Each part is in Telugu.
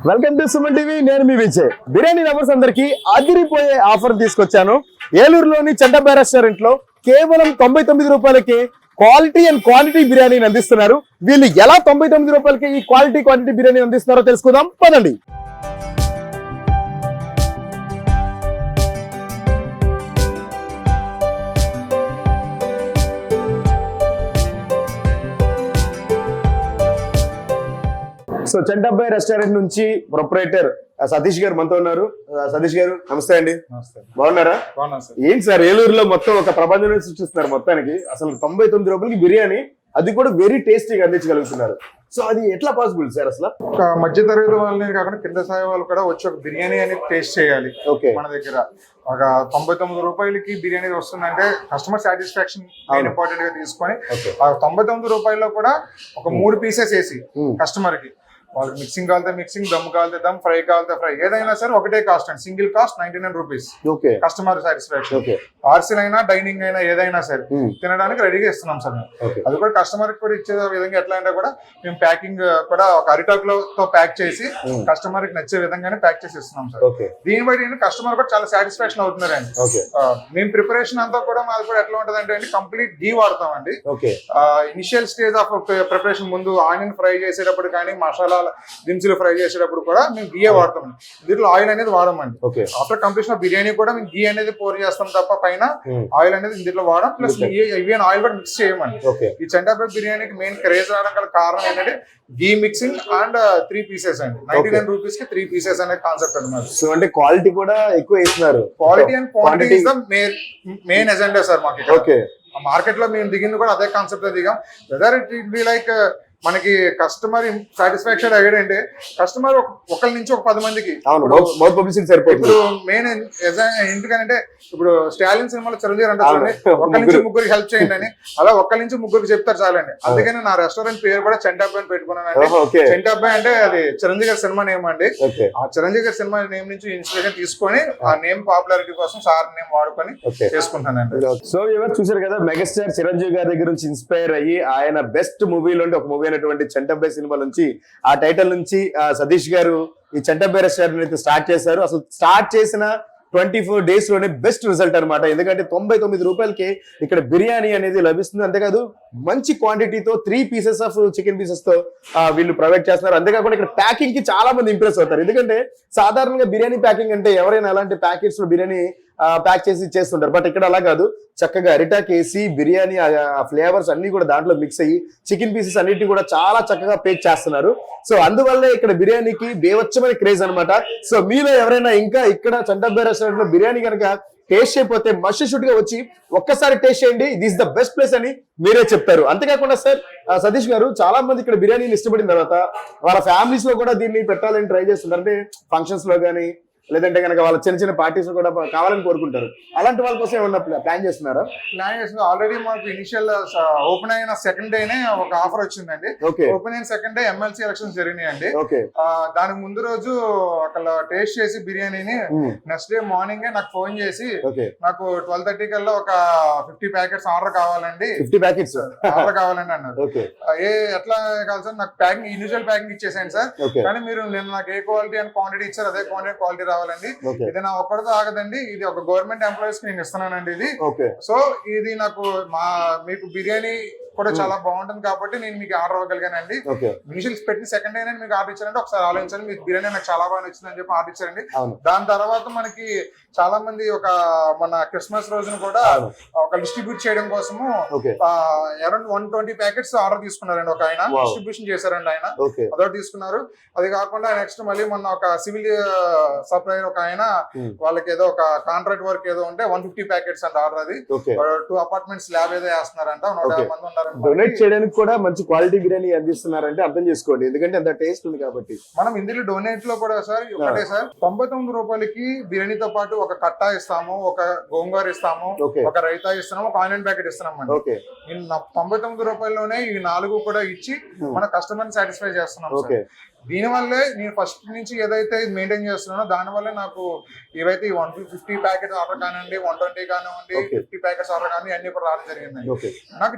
Welcome to Suman TV. నేను మీ విజయ్. బిర్యానీ లవర్స్ అందరికి అదిరిపోయే ఆఫర్ తీసుకొచ్చాను. ఏలూరులోని చెంటబ్బా రెస్టారెంట్ లో కేవలం 99 రూపాయలకి క్వాలిటీ అండ్ క్వాంటిటీ బిర్యానీని అందిస్తున్నారు. వీళ్ళు ఎలా 99 రూపాయలకి ఈ క్వాంటిటీ బిర్యానీ అందిస్తున్నారో తెలుసుకుందాం పదండి. సో చెంటబ్బాయి రెస్టారెంట్ నుంచి ప్రొపరేటర్ సతీష్ గారు మనతో ఉన్నారు. సతీష్ గారు నమస్తే అండి. బాగున్నారా? ఏంటి సార్ ఏలూరులో మొత్తం ఒక ప్రపంచం సృష్టిస్తున్నారు మొత్తానికి. అసలు 99 రూపాయలకి బిర్యానీ, అది కూడా వెరీ టేస్టీగా అందించగలుగుతున్నారు. సో అది ఎట్లా పాసిబుల్ సార్? అసలు ఒక మధ్య తరగతి వాళ్ళని కాకుండా కింద స్థాయి వాళ్ళు కూడా వచ్చి ఒక బిర్యానీ అనేది టేస్ట్ చేయాలి. ఓకే, మన దగ్గర ఒక 99 రూపాయలకి బిర్యానీ వస్తుందంటే కస్టమర్ సాటిస్ఫాక్షన్ ఇంపార్టెంట్ గా తీసుకొని ఆ 99 రూపాయల్లో కూడా ఒక 3 పీసెస్ వేసి కస్టమర్ కి వాళ్ళకి మిక్సింగ్ కావాలితే మిక్సింగ్, దమ్ కావాలితే దమ్, ఫ్రై కావాలితే ఫ్రై, ఏదైనా సరే ఒకటే కాస్ట్ అండి. Single cost 99 rupees. Okay, customer satisfaction. Parcel అయినా డైనింగ్ అయినా ఏదైనా సరే తినడానికి రెడీగా ఇస్తున్నాం సార్. అది కూడా కస్టమర్ కి కూడా ఇచ్చే విధంగా ఎట్లా అంటే కూడా మేము ప్యాకింగ్ కూడా ఒక అరిటాక్ తో ప్యాక్ చేసి కస్టమర్ కి నచ్చే విధంగానే ప్యాక్ చేసి ఇస్తున్నాం సార్. దీని బట్టి కస్టమర్ కూడా చాలా సాటిస్ఫాక్షన్ అవుతున్నారండి. మేము ప్రిపరేషన్ అంతా కూడా మాది కూడా ఎట్లా ఉంటది అంటే కంప్లీట్ ఘీ వాడతామండి. ఇనిషియల్ స్టేజ్ ఆఫ్ ప్రిపరేషన్ ముందు ఆనియన్ ఫ్రై చేసేటప్పుడు కానీ మసాలా దినుసులు ఫ్రై చేసేటప్పుడు కూడా మేము ఘీ వాడతామండి. దీంట్లో ఆయిల్ అనేది వాడమండి. ఆఫ్టర్ కంప్లీషన్ ఆఫ్ బిర్యానీ కూడా మేము ఘీ అనేది పోర్ చేస్తాం తప్ప పైన ఆయిల్ అనేది దీంట్లో వాడడం. ప్లస్ ఈవెన్ ఆయిల్ కూడా మిక్స్ చేయమండి. ఈ చెంటాపై బిర్యానీకి మెయిన్ క్రేజ్ రావడం గల కారణం ఏంటంటే ఘీ మిక్సింగ్ అండ్ 3 పీసెస్ అండి. 99 రూపీస్ కి 3 పీసెస్ అనే కాన్సెప్ట్ అనమాట. సో అంటే క్వాలిటీ కూడా ఎక్కువ వేస్తున్నారు. Quality and quantity is the main agenda sir మాకు. మార్కెట్ లో మేము దిగింది కూడా అదే కాన్సెప్ట్ లో దిగాం. వెదర్ ఇట్ బి లైక్ మనకి కస్టమర్ సాటిస్ఫాక్షన్ అయ్యాడంటే కస్టమర్ ఒకరి నుంచి ఒక 10 మందికి ఇప్పుడు మెయిన్ ఎందుకంటే ఇప్పుడు స్టాలిన్ సినిమాలో చిరంజీవి అంటారు ఒకరి నుంచి ముగ్గురికి హెల్ప్ చేయండి అని, అలా ఒకరి నుంచి ముగ్గురికి చెప్తారు చాలండి. అందుకని నా రెస్టారెంట్ పేరు కూడా చెంటాబ్బాయి అని పెట్టుకున్నానండి. చెంటాబ్బాయి అంటే అది చిరంజీవి గారి సినిమా నేమ్ అండి. ఆ చిరంజీవి గారి సినిమా నేమ్ నుంచి ఇన్స్పిరేషన్ తీసుకొని ఆ నేమ్ పాపులారిటీ కోసం సార్ నేమ్ వాడుకొని చేసుకుంటానండి. సో ఎవరు చూసారు కదా, మెగాస్టార్ చిరంజీవి గారి దగ్గర నుంచి ఇన్స్పైర్ అయ్యి ఆయన బెస్ట్ మూవీలో ఒక మూవీ అయినటువంటి చెంటబ్బాయి సినిమా నుంచి ఆ టైటిల్ నుంచి సతీష్ గారు ఈ చెంటబ్బాయి రెస్టారెంట్ అయితే స్టార్ట్ చేశారు. అసలు స్టార్ట్ చేసిన 24 days లోనే బెస్ట్ రిజల్ట్ అనమాట. ఎందుకంటే 99 రూపాయలకి ఇక్కడ బిర్యానీ అనేది లభిస్తుంది. అంతేకాదు మంచి క్వాంటిటీతో 3 పీసెస్ ఆఫ్ చికెన్ పీసెస్ తో వీళ్ళు ప్రొవైడ్ చేస్తున్నారు. అంతేకాకుండా ఇక్కడ ప్యాకింగ్ కి చాలా మంది ఇంప్రెస్ అవుతారు. ఎందుకంటే సాధారణంగా బిర్యానీ ప్యాకింగ్ అంటే ఎవరైనా అలాంటి ప్యాకెట్స్ లో బిర్యానీ ప్యాక్ చేసి చేస్తుంటారు. బట్ ఇక్కడ అలా కాదు, చక్కగా అరిటాక్ వేసి బిర్యానీ ఫ్లేవర్స్ అన్ని కూడా దాంట్లో మిక్స్ అయ్యి చికెన్ పీసెస్ అన్నిటిని కూడా చాలా చక్కగా పేక్ చేస్తున్నారు. సో అందువల్లే ఇక్కడ బిర్యానీకి బేవచ్చమైన క్రేజ్ అనమాట. సో మీలో ఎవరైనా ఇంకా ఇక్కడ చెంటబ్బాయి రెస్టారెంట్ లో బిర్యానీ కనుక టేస్ట్ అయిపోతే మస్ట్ షుడ్ గా వచ్చి ఒక్కసారి టేస్ట్ చేయండి. దిస్ ద బెస్ట్ ప్లేస్ అని మీరే చెప్తారు. అంతేకాకుండా సార్ సతీష్ గారు చాలా మంది ఇక్కడ బిర్యానీని ఇష్టపడిన తర్వాత వాళ్ళ ఫ్యామిలీస్ లో కూడా దీన్ని పెట్టాలని ట్రై చేస్తుంటారు. అంటే ఫంక్షన్స్ లో కానీ లేదంటే కనుక వాళ్ళ చిన్న చిన్న పార్టీస్ కూడా కావాలని కోరుకుంటారు. అలాంటి వాళ్ళ కోసం ఏమన్నా ప్లాన్ చేస్తున్నారా? ప్లాన్ చేస్తున్నా. ఆల్రెడీ మాకు ఇనిషియల్ ఓపెన్ అయిన సెకండ్ డేనే ఒక ఆఫర్ వచ్చిందండి. ఓపెన్ అయిన సెకండ్ డే MLC ఎలక్షన్స్ జరిగినాయండి. దానికి ముందు రోజు అక్కడ టేస్ట్ చేసి బిర్యానీని నెక్స్ట్ డే మార్నింగ్ నాకు ఫోన్ చేసి నాకు 12:30 కల్లా ఒక 50 ప్యాకెట్స్ ఆర్డర్ కావాలండి. 50 ప్యాకెట్స్ ఆర్డర్ కావాలండి అన్నారు. ఎట్లా కావాలి సార్? నాకు ప్యాకింగ్ ఇనిషియల్ ప్యాకింగ్ ఇచ్చేసాను సార్, కానీ మీరు నేను నాకు ఏ క్వాలిటీ అండ్ క్వాంటిటీ ఇచ్చారు అదే క్వాలిటీ రావాలండి. ఇది నా ఒక్కడితో ఆగదండి, ఇది ఒక గవర్నమెంట్ ఎంప్లాయీస్ కి నేను ఇస్తున్నానండి ఇది. సో ఇది నాకు మీకు బిర్యానీ కూడా చాలా బాగుంటుంది కాబట్టి నేను మీకు ఆర్డర్ ఇవ్వగలిగానండి. ఇనిషియల్స్ పెట్టి సెకండ్ డే మీకు ఆర్డర్ ఇచ్చారంటే ఒకసారి ఆలోచించండి, మీకు బిర్యానీ నాకు చాలా బాగా నచ్చింది అని చెప్పి ఆర్డర్ ఇచ్చారండి. దాని తర్వాత మనకి చాలా మంది మన క్రిస్మస్ రోజున కూడా ఒక డిస్ట్రిబ్యూట్ చేయడం కోసము అరౌండ్ 120 ప్యాకెట్స్ ఆర్డర్ తీసుకున్నారండి. ఒక ఆయన డిస్ట్రిబ్యూషన్ చేశారండి, ఆయన అదొకటి తీసుకున్నారు. అది కాకుండా నెక్స్ట్ మళ్ళీ మొన్న ఒక సివిల్ సప్లైర్ ఒక ఆయన వాళ్ళకి ఏదో ఒక కాంట్రాక్ట్ వర్క్ ఏదో ఉంటే 150 ప్యాకెట్స్ అంట ఆర్డర్. అది 2 అపార్ట్మెంట్స్ ల్యాబ్ ఏదో వేస్తున్నారంట. 150 మంది ఉన్నారు. డొనేట్ చేయడానికి కూడా మంచి క్వాలిటీ బిర్యానీ అందిస్తున్నారంటే అర్థం చేసుకోండి, ఎందుకంటే అంత టేస్ట్ ఉంది కాబట్టి. మనం ఇందులో డొనేట్ లో కూడా సార్ ఒకటే సార్ 99 రూపాయలకి బిర్యానీతో పాటు ఒక కట్టా ఇస్తాము, ఒక గోంగూర ఇస్తాము, ఒక రైతా ఇస్తున్నాము, ఒక ఆనియన్ ప్యాకెట్ ఇస్తున్నాం అండి. 99 రూపాయల్లోనే ఈ 4 కూడా ఇచ్చి మన కస్టమర్ సాటిస్ఫై చేస్తున్నాం. దీనివల్లే నేను ఫస్ట్ నుంచి ఏదైతే మెయింటైన్ చేస్తున్నానో దానివల్లే నాకు ఏవైతే 150 ప్యాకెట్స్ ఆర్డర్ కానివ్వండి, 120 కానివ్వండి, 50 ప్యాకెట్స్ ఆర్డర్ కానీ అన్ని కూడా రావడం జరిగిందండి. నాకు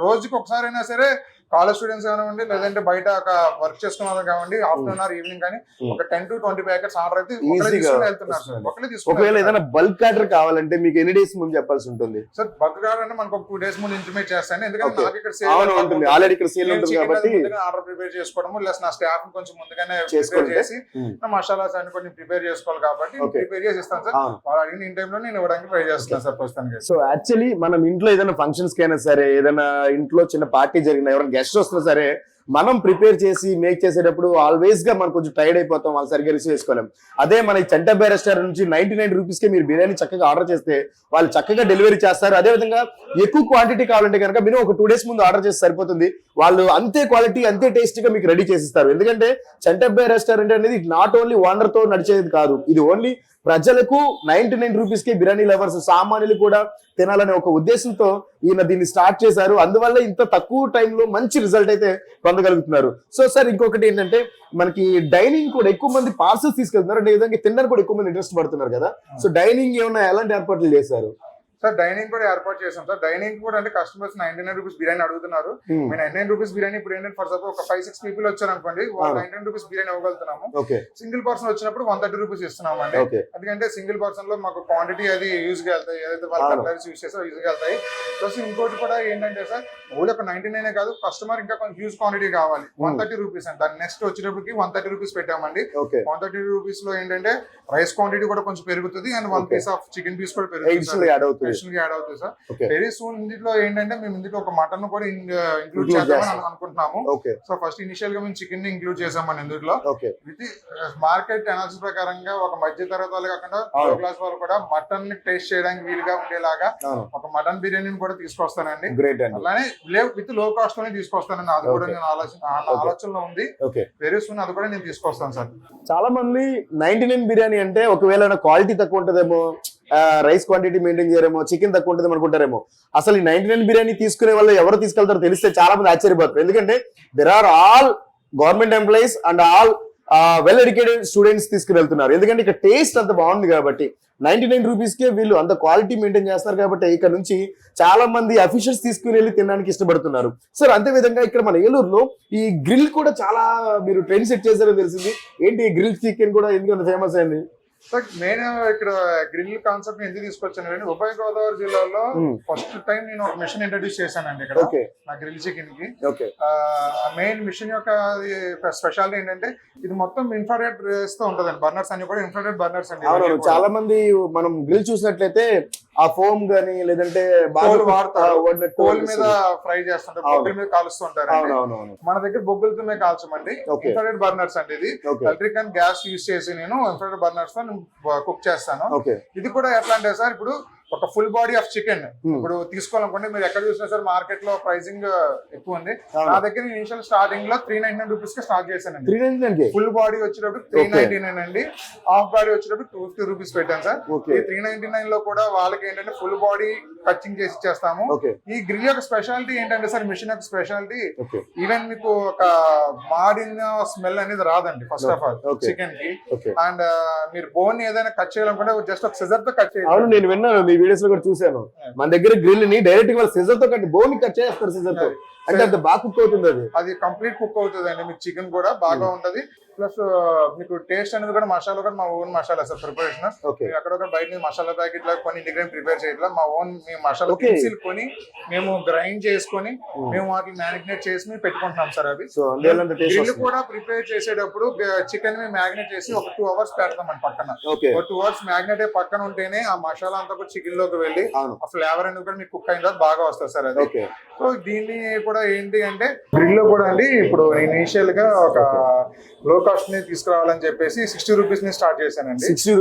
రోజుకి ఒకసారి అయినా సరే కాలేజ్ స్టూడెంట్స్ కానివ్వండి, లేదంటే బయట ఒక వర్క్ చేసుకున్న వాళ్ళు కానివ్వండి, ఆఫ్టర్నూన్ ఆర్ ఈవినింగ్ కానీ ఒక 10 to 20 ప్యాకెట్స్ ఆర్డర్ అయితే ఒకరే తీసుకుని వెళ్తున్నారు సార్. ఒకరే తీసుకుని ఒకవేళ ఏదైనా బల్క్ ఆర్డర్ కావాలంటే మీకు ఎన్ని డేస్ ముందు చెప్పాల్సి ఉంటుంది సార్? బల్క్ ఆర్డర్ అంటే మనకు 2 days ముందు ఇంటిమేట్ చేస్తాను, ఎందుకంటే Okay. నాకు ఇక్కడ ఉంటుంది ఆల్రెడీ ఇక్కడ సేల్ ఉంటుంది కాబట్టి ఆర్డర్ ప్రిపేర్ చేసుకోవడము, లేదా నా స్టాఫ్ కొంచెం ముందుగానే ప్రిపేర్ చేసుకోండి. చేసి నా మసాలాస్ అన్ని కొన్ని ప్రిపేర్ చేసుకోవాలి కాబట్టి Okay. ప్రిపేర్ చేసి ఇస్తాను సార్. అవును. వాళ్ళు అడిగిన ఇన్ టైంలో నేను ఇవ్వడానికి ట్రై చేస్తాను సార్ ప్రస్తుతానికి. సో యాక్చువల్లీ మనం ఇంట్లో ఏదైనా ఫంక్షన్స్ కైనా సరే, ఏదైనా ఇంట్లో చిన్న పార్టీ జరిగినా, ఎవరైనా గెస్ట్ వస్తున్నా సరే, మనం ప్రిపేర్ చేసి మేక్ చేసేటప్పుడు ఆల్వేస్ గా మనం కొంచెం టైర్డ్ అయిపోతాం, వాళ్ళు సరిగ్గా రిసీవ్ చేసుకోలేం. అదే మన చంటాబే రెస్టారెంట్ నుంచి 99 రూపీస్ కి మీరు బిర్యానీ చక్కగా ఆర్డర్ చేస్తే వాళ్ళు చక్కగా డెలివరీ చేస్తారు. అదే విధంగా ఎక్కువ క్వాంటిటీ కావాలంటే కనుక మినిమం ఒక 2 days ముందు ఆర్డర్ చేసి సరిపోతుంది. వాళ్ళు అంతే క్వాలిటీ అంతే టేస్ట్ గా మీకు రెడీ చేసిస్తారు. ఎందుకంటే చంటాబే రెస్టారెంట్ అనేది నాట్ ఓన్లీ ఓనర్ తో నడిచేది కాదు, ఇది ఓన్లీ ప్రజలకు 99 రూపీస్ కి బిర్యానీ లవర్స్ సామాన్యులు కూడా తినాలనే ఒక ఉద్దేశంతో ఈయన దీన్ని స్టార్ట్ చేశారు. అందువల్ల ఇంత తక్కువ టైంలో మంచి రిజల్ట్ అయితే పొందగలుగుతున్నారు. సో సార్ ఇంకొకటి ఏంటంటే మనకి డైనింగ్ కూడా ఎక్కువ మంది పార్సల్స్ తీసుకెళ్తున్నారు, అదే విధంగా తినడానికి కూడా ఎక్కువ మంది ఇంట్రెస్ట్ పడుతున్నారు కదా. సో డైనింగ్ ఏమైనా ఎలాంటి ఏర్పాట్లు చేశారు? సార్ డైనింగ్ కూడా ఏర్పాటు చేసాం సార్. డైనింగ్ కూడా అంటే కస్టమర్స్ 99 రూపీస్ బిర్యానీ అడుగుతున్నారు. మీ 99 రూపీస్ బిర్యానీ ఇప్పుడు ఏంటంటే ఫర్ సపోజ్ ఒక 5-6 పీపుల్ వచ్చారు అనుకోండి, వాళ్ళు 99 రూపీస్ బిర్యానీ ఇవ్వగలుగుతున్నాము. సింగిల్ పర్సన్ వచ్చినప్పుడు 130 రూపీస్ ఇస్తున్నాం అండి. ఎందుకంటే సింగిల్ పర్సన్ లో మాకు క్వాంటిటీ అది యూజ్ గా వెళ్తాయి, ఏదైతే వాళ్ళ కట్లరీస్ యూజ్ చేస్తారో యూజ్ గా వెళ్తాయి. ప్లస్ ఇంకోటి కూడా ఏంటంటే సార్, ఓన్లీ ఒక 99 కాదు, కస్టమర్ ఇంకా కొంచెం హ్యూజ్ క్వాంటిటీ కావాలి, 130 రూపీస్ అండి. దాని నెక్స్ట్ వచ్చేటప్పటికి 130 రూపీస్ పెట్టామండి. 130 రూపీస్ లో ఏంటంటే రైస్ క్వాంటిటీ కూడా కొంచెం పెరుగుతుంది and 1 piece of chicken piece కూడా పెరుగుతుంది, యాడ్ అవుతుంది సార్. వెరీ సూన్ ఇందులో ఏంటంటే మేము ఇందులో ఒక మటన్ కూడా ఇంక్లూడ్ చేద్దామని అనుకుంటున్నాము. సో ఫస్ట్ ఇనిషియల్ గా మేము చికెన్ ని ఇంక్లూడ్ చేసామని ఇందులో. విత్ మార్కెట్ అనాలిసిస్ ప్రకారంగా ఒక మధ్య తరగతి వాళ్ళు కాకుండా క్లాస్ వాళ్ళు కూడా మటన్ ని టేస్ట్ చేయడానికి వీలుగా ఉండేలాగా ఒక మటన్ బిర్యానీని కూడా తీసుకొస్తానండి. అలానే విత్ లో కాస్ట్ లోనే తీసుకొస్తానండి. అది కూడా నేను ఆలోచనలో ఉంది. వెరీ సూన్ అది కూడా నేను తీసుకొస్తాను సార్. చాలా మంది 99 బిర్యానీ అంటే ఒకవేళ క్వాలిటీ తక్కువ ఉంటుందేమో, రైస్ క్వాంటిటీ మెయింటైన్ చేయరేమో, చికెన్ తక్కువ ఉంటుంది అనుకుంటారేమో. అసలు ఈ 99 బిర్యానీ తీసుకునే వాళ్ళు ఎవరు తీసుకెళ్తారో తెలిస్తే చాలా మంది ఆశ్చర్యపోతారు. ఎందుకంటే there are all government employees and all well educated students తీసుకుని వెళ్తున్నారు. ఎందుకంటే ఇక్కడ టేస్ట్ అంత బాగుంది కాబట్టి 99 రూపీస్ కే వీళ్ళు అంత క్వాలిటీ మెయింటైన్ చేస్తారు కాబట్టి ఇక్కడ నుంచి చాలా మంది అఫీషియల్స్ తీసుకుని వెళ్ళి తినడానికి ఇష్టపడుతున్నారు. సార్ అంతే విధంగా ఇక్కడ మన ఏలూరులో ఈ గ్రిల్ కూడా చాలా మీరు ట్రెండ్ సెట్ చేశారని తెలిసింది. ఏంటి గ్రిల్ చికెన్ కూడా ఎందుకంత ఫేమస్ అయింది? నేను ఇక్కడ గ్రిల్ కాన్సెప్ట్ ఎందుకు తీసుకొచ్చాను, ఉభయ గోదావరి జిల్లాలో ఫస్ట్ టైం నేను ఒక మిషన్ ఇంట్రడ్యూస్ చేశానండి ఇక్కడ నా గ్రిల్ చికెన్ కి. మెయిన్ మిషన్ యొక్క స్పెషాలిటీ ఏంటంటే ఇది మొత్తం ఇన్ఫ్రారెడ్ రేస్ తో ఉంటదండి. బర్నర్స్ అన్ని కూడా ఇన్ఫ్రారెడ్ బర్నర్స్ అండి. చాలా మంది మనం గ్రిల్ చూసినట్లయితే ఆ ఫోమ్ గానీ లేదంటే కోల్ మీద ఫ్రై చేస్తుంటారు, బొగ్గుల మీద కాలుస్తుంటారు. మన దగ్గర బొగ్గులతోనే కాల్చమండి. ఇన్ఫ్రారెడ్ బర్నర్స్ అండి. ఇది ఎలక్ట్రిక్ అండ్ గ్యాస్ యూజ్ చేసి నేను ఇన్ఫ్రారెడ్ బర్నర్స్ తో కుక్ చేస్తాను. ఇది కూడా ఎట్లా అంటే సార్, ఇప్పుడు ఒక ఫుల్ బాడీ ఆఫ్ చికెన్ ఇప్పుడు తీసుకోవాలనుకోండి, మీరు ఎక్కడ చూసినా సార్ మార్కెట్ లో ప్రైసింగ్ ఎక్కువ ఉంది. నా దగ్గర ఇనిషియల్ స్టార్టింగ్ లో 399 రూపీస్ కి స్టార్ట్ చేశానండి. ఫుల్ బాడీ వచ్చేటప్పుడు 399 అండి, హాఫ్ బాడీ వచ్చేటప్పుడు 250 రూపీస్ పెట్టాను సార్. ఈ 399 లో కూడా వాళ్ళకి ఏంటంటే ఫుల్ బాడీ కచ్చింగ్ చేసి ఇచ్చేస్తాము. ఈ గ్రిల్ యొక్క స్పెషాలిటీ ఏంటంటే సార్, మిషన్ యొక్క స్పెషాలిటీ ఈవెన్ మీకు ఒక మాడిన స్మెల్ అనేది రాదండి ఫస్ట్ ఆఫ్ ఆల్ చికెన్ కి. అండ్ మీరు బోన్ ఏదైనా కట్ చేయాలనుకుంటే జస్ట్ ఒక సిజర్ తో కట్ చేయాలి. నేను విన్నాను, మీ వీడియోస్ లో కూడా చూసాను. మన దగ్గర గ్రిల్ ని డైరెక్ట్ గా సిజర్ తో కట్ బోన్ కట్ చేస్తారు. సిజర్ తో అంటే అది బాగా కుక్ అవుతుంది, అది కంప్లీట్ కుక్ అవుతుంది అండి. మీకు చికెన్ కూడా బాగా ఉంటది. ప్లస్ మీకు టేస్ట్ అనేది కూడా మసాలా కూడా మా ఓన్ మసాలా సార్ ప్రిపరేషన్. అక్కడ బయట నుంచి మసాలా ప్యాకెట్ లాగా కొన్ని ఇంటిగ్రేట్ ప్రిపేర్ చేయట్లా, మా ఓన్ మేము మసాలా పెన్సిల్ కొని మేము గ్రైండ్ చేసుకొని మేము వాటిని మ్యారినేట్ చేసి మేము పెట్టుకుంటున్నాం సార్. అవి గ్రిల్ కూడా ప్రిపేర్ చేసేటప్పుడు చికెన్ మేము మ్యారినేట్ చేసి ఒక 2 hours పెడతామండి పక్కన. ఒక 2 hours మ్యారినేట్ అయ్యి పక్కన ఉంటేనే ఆ మసాలా అంతా కూడా చికెన్ లోకి వెళ్ళి ఆ ఫ్లేవర్ అనేది కూడా మీకు కుక్ అయిన తర్వాత బాగా వస్తుంది సార్ అది. సో దీన్ని కూడా ఏంటి అంటే గ్రిల్ లో కూడా అండి ఇప్పుడు ఇనిషియల్ గా ఒక లో కాస్ట్ ని తీసుకురావాలని చెప్పేసి 60 రూపీస్ ని స్టార్ట్ చేశానండి. 60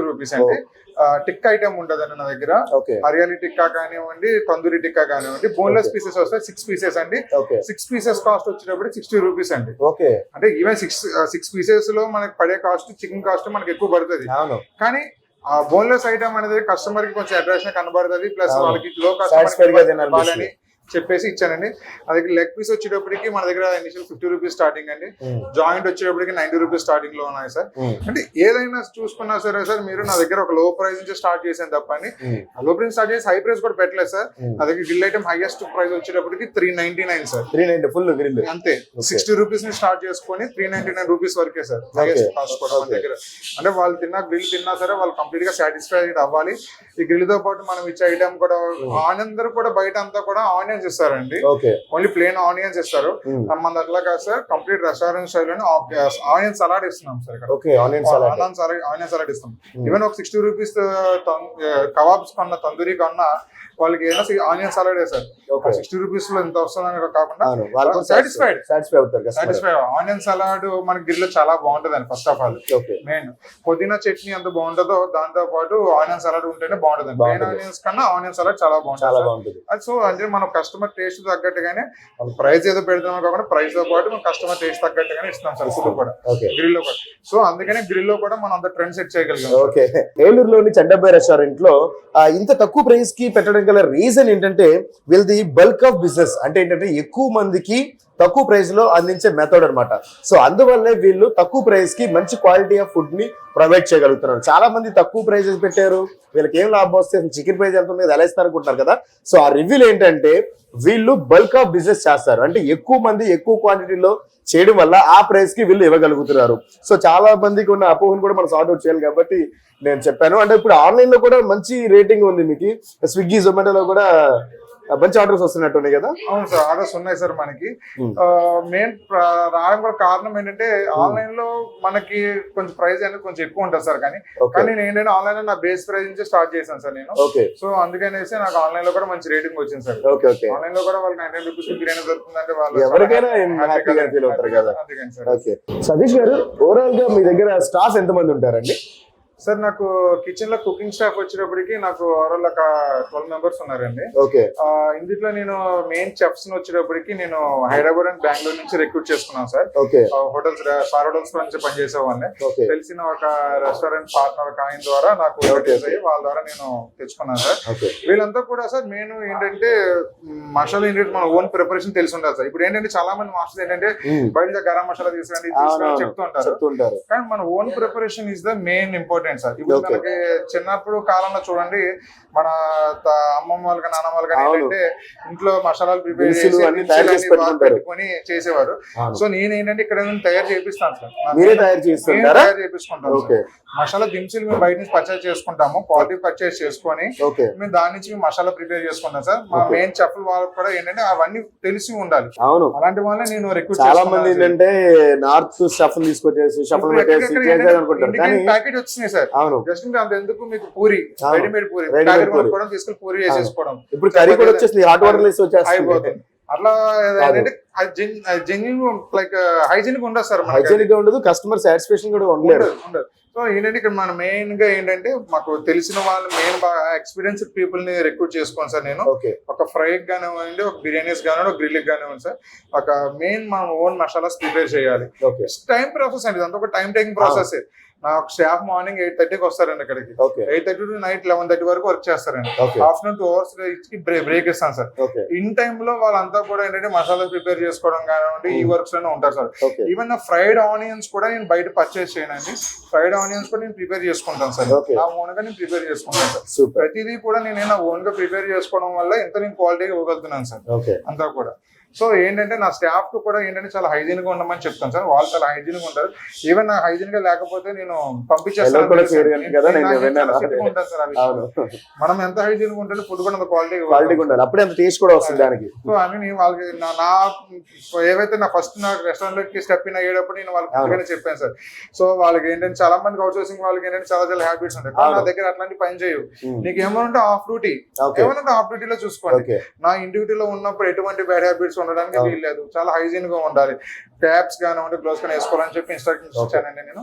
రూపీస్ అంటే టిక్కా ఐటమ్ ఉంటదండి నా దగ్గర. హరియాలి టిక్కా కానివ్వండి, తందూరి టిక్కా కానివ్వండి, బోన్లెస్ పీసెస్ వస్తాయి 6 పీసెస్ అండి. 6 పీసెస్ కాస్ట్ వచ్చేటప్పుడు 60 రూపీస్ అండి. అంటే ఈవెన్ 6 పీసెస్ లో మనకి పడే కాస్ట్ చికెన్ కాస్ట్ మనకి ఎక్కువ పడుతుంది. కానీ ఆ బోన్లెస్ ఐటమ్ అనేది కస్టమర్ కి కొంచెం అట్రాక్షన్ కనబడుతుంది. ప్లస్ వాళ్ళకి లో కాస్ట్ చెప్పేసి ఇచ్చానండి. అది లెగ్ పీస్ వచ్చేటప్పటికి మన దగ్గర ఇనిషియల్ 50 రూపీస్ స్టార్టింగ్ అండి, జాయింట్ వచ్చేటప్పటికి 90 రూపీస్ స్టార్టింగ్ లో ఉన్నాయి సార్. అంటే ఏదైనా చూసుకున్నా సరే సార్, మీరు నా దగ్గర ఒక లో ప్రైస్ నుంచి స్టార్ట్ చేసాను తప్పని లో ప్రైస్ స్టార్ట్ చేసి హై ప్రైస్ కూడా పెట్టలేదు సార్. నా దగ్గర గ్రిల్ ఐటమ్ హైయెస్ట్ ప్రైస్ వచ్చేటప్పటికి 399 సార్. 390 ఫుల్ గ్రిల్ అంతే. 60 రూపీస్ ని స్టార్ట్ చేసుకొని 399 రూపీస్ వరకే సార్ హైయెస్ట్ కాస్ట్ కూడా మన దగ్గర. అంటే వాళ్ళు గ్రిల్ తిన్నా సరే వాళ్ళు కంప్లీట్ గా సాటిస్ఫైడ్ అవ్వాలి. ఈ గ్రిల్ తో పాటు మనం ఇచ్చే ఐటమ్ కూడా అందరూ కూడా బయట అంతా కూడా ఆనియన్స్ ఇస్తారండి, ఓన్లీ ప్లేన్ ఆనియన్స్ ఇస్తారు. మన అట్లా కాదు సార్, కంప్లీట్ రెస్టారెంట్ స్టైల్ లోనే ఆనియన్ సలాడ్ ఇస్తున్నాం సార్ ఇక్కడ. ఆనియన్ సలాడ్ ఇస్తాం. ఈవెన్ ఒక 60 రూపీస్ కబాబ్స్ కన్నా తందూరి కన్నా వాళ్ళకి ఏదైనా ఆనియన్ సలాడ్ సార్ 60 రూపీస్ లో ఎంత వస్తుందని కాకుండా సాటిస్ఫైడ్ ఆనియన్ సలాడ్ మన గ్రిల్ చాలా బాగుంటది అండి. ఫస్ట్ ఆఫ్ ఆల్ మెయిన్ పుదీనా చట్నీ ఎంత బాగుంటుందో దాంతో పాటు ఆనియన్ సలాడ్ ఉంటేనే బాగుంటుంది. మెయిన్ ఆనియన్స్ కన్నా ఆనియన్ సలాడ్ చాలా బాగుంటుంది. సో అంటే మనం కస్టమర్ టేస్ట్ తగ్గట్టుగానే ప్రైస్ ఏదో పెడుతున్నాం కాకుండా ప్రైస్ తో పాటు మనం కస్టమర్ టేస్ట్ తగ్గట్టుగానే ఇస్తున్నాం సార్ ఫుడ్ కూడా గ్రిల్ లో కూడా. సో అందుకనే గ్రిల్ లో కూడా మనం అంత ట్రెండ్ సెట్ చేయగలిగాం. ఏలూరులోని చండబ్బాయి రెస్టారెంట్ లో ఇంత తక్కువ ప్రైస్ కి పెట్టడం గల రీజన్ ఏంటంటే వీళ్ళది బల్క్ ఆఫ్ బిజినెస్. అంటే ఏంటంటే ఎక్కువ మందికి తక్కువ ప్రైస్ లో అందించే మెథడ్ అన్నమాట. సో అందువల్లే వీళ్ళు తక్కువ ప్రైస్ కి మంచి క్వాలిటీ ఆఫ్ ఫుడ్ ని ప్రొవైడ్ చేయగలుగుతున్నారు. చాలా మంది తక్కువ ప్రైజెస్ పెట్టారు, వీళ్ళకి ఏం లాభం వస్తే చికెన్ ప్రైస్ ఎంత ఉంది ఎలా ఇస్తారు అనుకుంటున్నారు కదా. సో ఆ రివ్యూలు ఏంటంటే వీళ్ళు బల్క్ ఆఫ్ బిజినెస్ చేస్తారు. అంటే ఎక్కువ మంది ఎక్కువ క్వాంటిటీలో చేయడం వల్ల ఆ ప్రైస్ కి వీళ్ళు ఇవ్వగలుగుతున్నారు. సో చాలా మందికి ఉన్న అపోహను కూడా మనం సార్ట్ అవుట్ చేయాలి కాబట్టి నేను చెప్పాను. అంటే ఇప్పుడు ఆన్లైన్ లో కూడా మంచి రేటింగ్ ఉంది మీకు, స్విగ్గీ జొమాటోలో కూడా మంచి ఆర్డర్స్ వస్తున్నట్టున్నాయి కదా. అవును సార్, ఆర్డర్స్ ఉన్నాయి సార్ మనకి. మెయిన్ రావడం కూడా కారణం ఏంటంటే ఆన్లైన్ లో మనకి కొంచెం ప్రైస్ అనేది కొంచెం ఎక్కువ ఉంటుంది సార్. కానీ నేను ఏంటంటే ఆన్లైన్ లో నా బేస్ ప్రైస్ నుంచి స్టార్ట్ చేశాను సార్ నేను. సో అందుకనేసి నాకు ఆన్లైన్ లో కూడా మంచి రేటింగ్ వచ్చింది సార్. ఆన్లైన్ లో కూడా వాళ్ళు 99 రూపీస్ బిర్యానీ దొరుకుతుందంటే వాళ్ళు ఎవరికైనా హ్యాపీగా ఫీల్ అవుతారు కదా. అందుకని సార్. సతీష్ గారు, ఓవరాల్ గా మీ దగ్గర స్టాఫ్ ఎంతమంది ఉంటారండి? సార్ నాకు కిచెన్ లో కుకింగ్ స్టాఫ్ వచ్చేటప్పటికి నాకు ఓవరాల్ ఒక 12 మెంబర్స్ ఉన్నారండి. ఇందులో నేను మెయిన్ చెఫ్స్ వచ్చేటప్పటికి నేను హైదరాబాద్ అండ్ బెంగళూరు నుంచి రిక్రూట్ చేసుకున్నాను సార్. హోటల్స్ స్టార్ హోటల్స్ నుంచి పనిచేసేవాడిని. తెలిసిన ఒక రెస్టారెంట్ పార్ట్నర్ ఆయన ద్వారా నాకు వాళ్ళ ద్వారా నేను తెచ్చుకున్నాను సార్. వీళ్ళంతా కూడా సార్ మెయిన్ ఏంటంటే మసాలా ఏంటంటే మన ఓన్ ప్రిపరేషన్ తెలిసి ఉండాలి సార్. ఇప్పుడు ఏంటంటే చాలా మంది మాస్టర్స్ ఏంటంటే బయట గరం మసాలా తీసుకురండి చెప్తుంటారు, కానీ మన own preparation is the main important sir. ఇప్పుడు మనకి చిన్నప్పుడు కాలంలో చూడండి మన అమ్మమ్మ వాళ్ళు కానీ నాన్నమ్మ వాళ్ళు కానీ ఏంటంటే ఇంట్లో మసాలాలు ప్రిపేర్ చేసి పెట్టుకొని చేసేవారు. సో నేను ఏంటంటే ఇక్కడ తయారు చేపిస్తాను సార్. తయారు చేపించుకుంటాను. మసాలా దినుసులు మేము బయట నుంచి పర్చేస్ చేసుకుంటాము, క్వాలిటీ పర్చేస్ చేసుకొని మేము దాని నుంచి మసాలా ప్రిపేర్ చేసుకుంటాం సార్. మా మెయిన్ చెఫ్ వాళ్ళకి కూడా ఏంటంటే అవన్నీ తెలిసి ఉండాలి. అవును, అలాంటి వాళ్ళని నేను రిక్రూట్ చాలా మంది ఏంటంటే నార్త్ స్టఫ్ తీసుకొచ్చేసి ప్యాకెట్ వచ్చినాయి సార్. జస్ట్ అంత ఎందుకు మీకు పూరి రెడీమేడ్ పూరి తీసుకుని పూరి చేసేసుకోవడం. ఇప్పుడు కర్రీ కూడా వచ్చేసింది, హాట్ వాటర్ అయిపోతుంది. అట్లా జెన్యూన్ లైక్ హైజీనిక్ ఉండదు సార్. హైజీనిక్ గా ఉండదు, కస్టమర్ సాటిస్ఫాక్షన్ కూడా ఉండదు. సో ఏంటంటే ఇక్కడ మన మెయిన్ గా ఏంటంటే మాకు తెలిసిన వాళ్ళు మెయిన్ బాగా ఎక్స్పీరియన్స్ పీపుల్ ని రిక్రూట్ చేసుకోండి సార్. నేను ఒక ఫ్రై కానివ్వండి, ఒక బిర్యానీస్ కానివ్వండి, ఒక గ్రిల్ కానివ్వండి సార్. ఒక మెయిన్ మనం ఓన్ మసాలాస్ ప్రిపేర్ చేయాలి. టైం ప్రాసెస్ అండి, ఇదంతా ఒక టైం టేకింగ్ ప్రాసెస్. నాకు స్టాఫ్ మార్నింగ్ 8:30కి వస్తారండి ఇక్కడికి. 8:30 టు నైట్ 11:30 వరకు వర్క్ చేస్తారండి. ఆఫ్టర్నూన్ 2 hours బ్రేక్ ఇస్తాను సార్. ఇన్ టైమ్ లో వాళ్ళంతా కూడా ఏంటంటే మసాలా ప్రిపేర్ చేసుకోవడం కానివ్వండి ఈ వర్క్స్ లోనే ఉంటారు సార్. ఈవెన్ నా ఫ్రైడ్ ఆనియన్స్ కూడా నేను బయట పర్చేస్ చేయనండి. ఫ్రైడ్ ఆనియన్స్ కూడా నేను ప్రిపేర్ చేసుకుంటాను సార్. నా ఓన్ గా నేను ప్రిపేర్ చేసుకుంటాను సార్. ప్రతిదీ కూడా నేను నా ఓన్ గా ప్రిపేర్ చేసుకోవడం వల్ల ఎంత నేను క్వాలిటీగా ఇవ్వగలుగుతున్నాను సార్ అంతా కూడా. సో ఏంటంటే నా స్టాఫ్ కు కూడా ఏంటంటే చాలా హైజీన్ గా ఉండమని చెప్తాను సార్. వాళ్ళు చాలా హైజీన్ గా ఉంటారు. ఈవెన్ నాకు హైజీన్ గా లేకపోతే నేను పంపించేస్తాను. మనం ఎంత హైజీన్ గా ఉంటే ఫుడ్ కూడా క్వాలిటీ ఉండాలి, అప్పుడే అంత టేస్ట్ కూడా వస్తుంది దానికి. సో అని వాళ్ళకి నా ఏవైతే నా ఫస్ట్ నా రెస్టారెంట్ లోకి స్టెప్ ఇన్ అయ్యేటప్పుడు నేను వాళ్ళకి చెప్పాను సార్. సో వాళ్ళకి ఏంటంటే చాలా మంది అవుట్ సోర్సింగ్ వాళ్ళకి ఏంటంటే చాలా చాలా హ్యాబిట్స్ ఉంటాయి. నా దగ్గర అట్లాంటి పని చేయవు. నీకు ఏమన్నా ఆఫ్ డ్యూటీ ఏమన్నా ఆఫ్ డ్యూటీలో చూసుకోండి. నా ఇన్ డ్యూటీలో ఉన్నప్పుడు ఎటువంటి బ్యాడ్ హ్యాబిట్స్ ఉండడానికి వీల్లేదు. చాలా హైజీన్ గా ఉండాలి. క్యాప్స్ కానివ్వండి, గ్లోవ్స్ కానీ వేసుకోవాలని చెప్పి ఇన్స్ట్రక్షన్స్ ఇచ్చానండి నేను.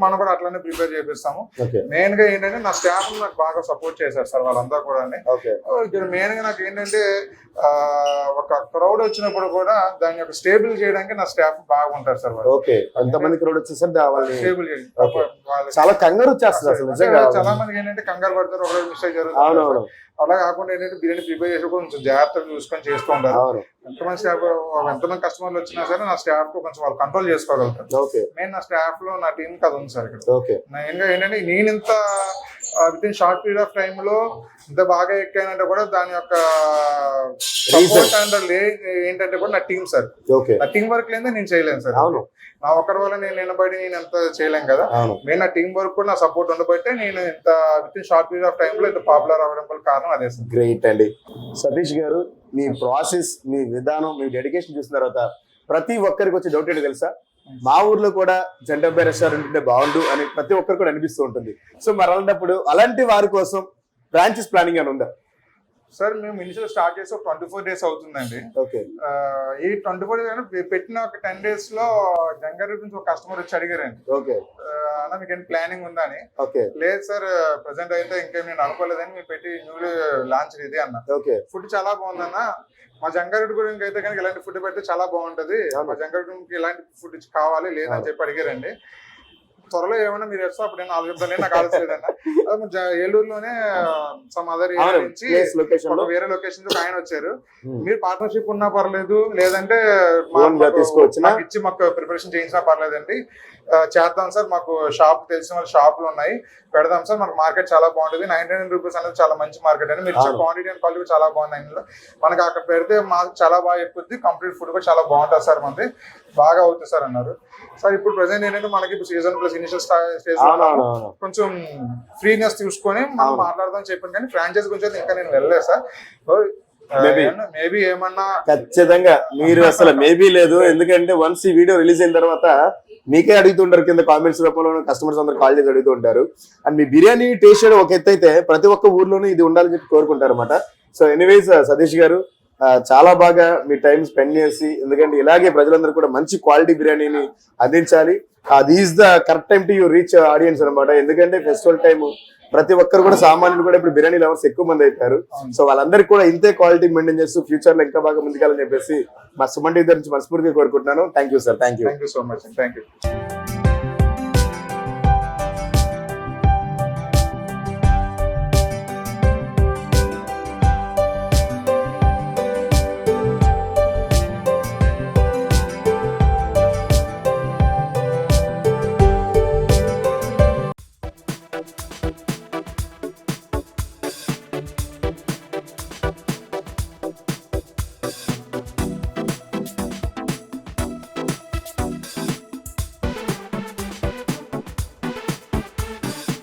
మనం కూడా అట్లానే ప్రిపేర్ చేపిస్తాము. ఓకే మెయిన్ గా ఏంటంటే నా స్టాఫ్ నాకు బాగా సపోర్ట్ చేశారు సార్ వాళ్ళంతా కూడా. ఓకే ఇక్కడ మెయిన్ గా నాకు ఏంటంటే ఒక క్రౌడ్ వచ్చినప్పుడు కూడా దాన్ని ఒక స్టేబుల్ చేయడానికి నా స్టాఫ్ బాగుంటారు సార్. వాళ్ళు ఓకే ఎంతమంది క్రౌడ్ వచ్చేసరి స్టేబుల్ చాలా కంగారు వచ్చేస్తుంది అసలు నిజంగా. చాలా మందికి ఏంటంటే కంగారు పడతారు, ఒకరోజు మిస్టేక్ జరుగుతుంది. అవునవును అలా కాకుండా ఏంటంటే బిర్యానీ ప్రిపేర్ చేసి కొంచెం జాగ్రత్తగా చూసుకొని చేస్తూ ఉంటారు. అవును ఎంతమంది స్టాఫ్ ఎంతమంది కస్టమర్లు వచ్చినా సరే నా స్టాఫ్ కు కొంచెం వాళ్ళు కంట్రోల్ చేసుకోగలుగుతారు. ఓకే మెయిన్ నా స్టాఫ్ లో నా టీం కి అది ఉంది సార్. ఇక్కడ ఓకే మెయిన్ గా ఏంటంటే నేను ఇంత with in short period of time లో ఇంత బాగా ఎక్కానంటే కూడా దాని యొక్క సపోర్ట్ అండ్ ఏంటంటే కూడా నా టీం సార్. ఓకే నా టీం వర్క్ లేదా నేను చేయలేను సార్. అవును నా ఒక్కరి వల్ల నేను నిలబడి నేను ఎంత చేయలేను కదా. అవును మెయిన్ నా టీం వర్క్ కూడా నా సపోర్ట్ ఉండబట్టే నేను ఇంత with in short period of time లో ఇంత పాపులర్ అవ్వడం వల్ల కారణం అదే సార్. గ్రేట్ అండి. సతీష్ గారు మీ ప్రాసెస్, మీ విధానం, మీ డెడికేషన్ చూసిన తర్వాత ప్రతి ఒక్కరికి వచ్చే డౌట్ ఏంటో తెలుసా, మా ఊర్లో కూడా జంటబ్బాయి రెస్టారెంట్ ఉంటే బాగుండు అని ప్రతి ఒక్కరు కూడా అనిపిస్తూ ఉంటుంది. సో మరి అలాంటప్పుడు అలాంటి వారి కోసం బ్రాంచెస్ ప్లానింగ్ అని ఉందా? సార్ మేము ఇనిషియల్ స్టార్ట్ చేసి ఒక 24 days అవుతుందండి. ఓకే ఈ 24 days పెట్టిన ఒక 10 days లో జంగారెడ్డి నుంచి ఒక కస్టమర్ వచ్చి అడిగారండి, ఓకే అన్న మీకు ఏం ప్లానింగ్ ఉందా అని. ఓకే లేదు సార్ ప్రెసెంట్ అయితే ఇంకేం నేను అనుకోలేదని మీరు పెట్టి న్యూలీ లాంచ్ ఇది అన్న. ఓకే ఫుడ్ చాలా బాగుందన్న, మా జంగారెడ్డి గురించి అయితే కనుక ఇలాంటి ఫుడ్ పెడితే చాలా బాగుంటది, మా జంగారెడ్డి గురించి ఇలాంటి ఫుడ్ కావాలి లేదని చెప్పి అడిగారండి. త్వరలో ఏమన్నా మీరు వస్తే అప్పుడు నేను ఆలోచిస్తాను, నాకు ఆలోచలేదన్న. ఏలూరులోనే సమ్ అదర్ ఏరియా నుంచి వేరే లొకేషన్ ఒక ఆయన వచ్చారు, మీరు పార్ట్నర్షిప్ ఉన్నా పర్లేదు లేదంటే మాకు ఇచ్చి మాకు ప్రిపరేషన్ చేయించినా పర్లేదండి, చేద్దాం సార్, మాకు షాప్ తెలిసిన వాళ్ళ షాపులు ఉన్నాయి, పెడదాం సార్, మనకు మార్కెట్ చాలా బాగుంటుంది, 99 రూపీస్ అనేది చాలా మంచి మార్కెట్ అండి, మీరు క్వాంటిటీ అండ్ క్వాలిటీ చాలా బాగుంది ఇందులో, మనకి అక్కడ పెడితే మాకు చాలా బాగా ఎక్కుద్ది, కంప్లీట్ ఫుడ్ కూడా చాలా బాగుంటుంది సార్, మనది బాగా అవుతుంది సార్ అన్నారు. సార్ ఇప్పుడు ప్రెసెంట్ ఏంటంటే మనకి ఇప్పుడు సీజన్ ప్లస్ ఇనిషియల్ స్టేజ్ కొంచెం ఫ్రీనెస్ చూసుకొని మనం మాట్లాడదాం చెప్పాను, కానీ ఫ్రాంచైజ్ గురించి ఇంకా నేను వెళ్ళలేదు సార్. మేబీ ఏమన్నా ఖచ్చితంగా మీరు అసలు మేబీ లేదు, ఎందుకంటే వన్స్ ఈ వీడియో రిలీజ్ అయిన తర్వాత మీకే అడుగుతుంటారు కింద కామెంట్స్ రూపంలో, కస్టమర్స్ అందరూ కాల్ చేసి అడుగుతూ ఉంటారు. అండ్ మీ బిర్యానీ టేస్ట్ చేయడం ఒక ఎత్తు అయితే ప్రతి ఒక్క ఊర్లోనూ ఇది ఉండాలని చెప్పి కోరుకుంటారు అనమాట. సో ఎనీవేస్ సతీష్ గారు చాలా బాగా మీ టైం స్పెండ్ చేసి, ఎందుకంటే ఇలాగే ప్రజలందరూ కూడా మంచి క్వాలిటీ బిర్యానీని అందించాలి. అది is the correct time to you reach audience అనమాట. ఎందుకంటే ఫెస్టివల్ టైం ప్రతి ఒక్కరు కూడా సామాన్యులు కూడా ఇప్పుడు బిర్యానీ లవర్స్ ఎక్కువ మంది అయిపోయారు. సో వాళ్ళందరికీ కూడా ఇంతే క్వాలిటీ మెయింటైన్ చేస్తూ ఫ్యూచర్ లో ఇంకా బాగా ముందుకెళ్ళని చెప్పేసి మా సుమన్ టీవీ నుంచి మనస్ఫూర్తిగా కోరుకుంటున్నాను. Thank you sir. Thank you so much. Thank you.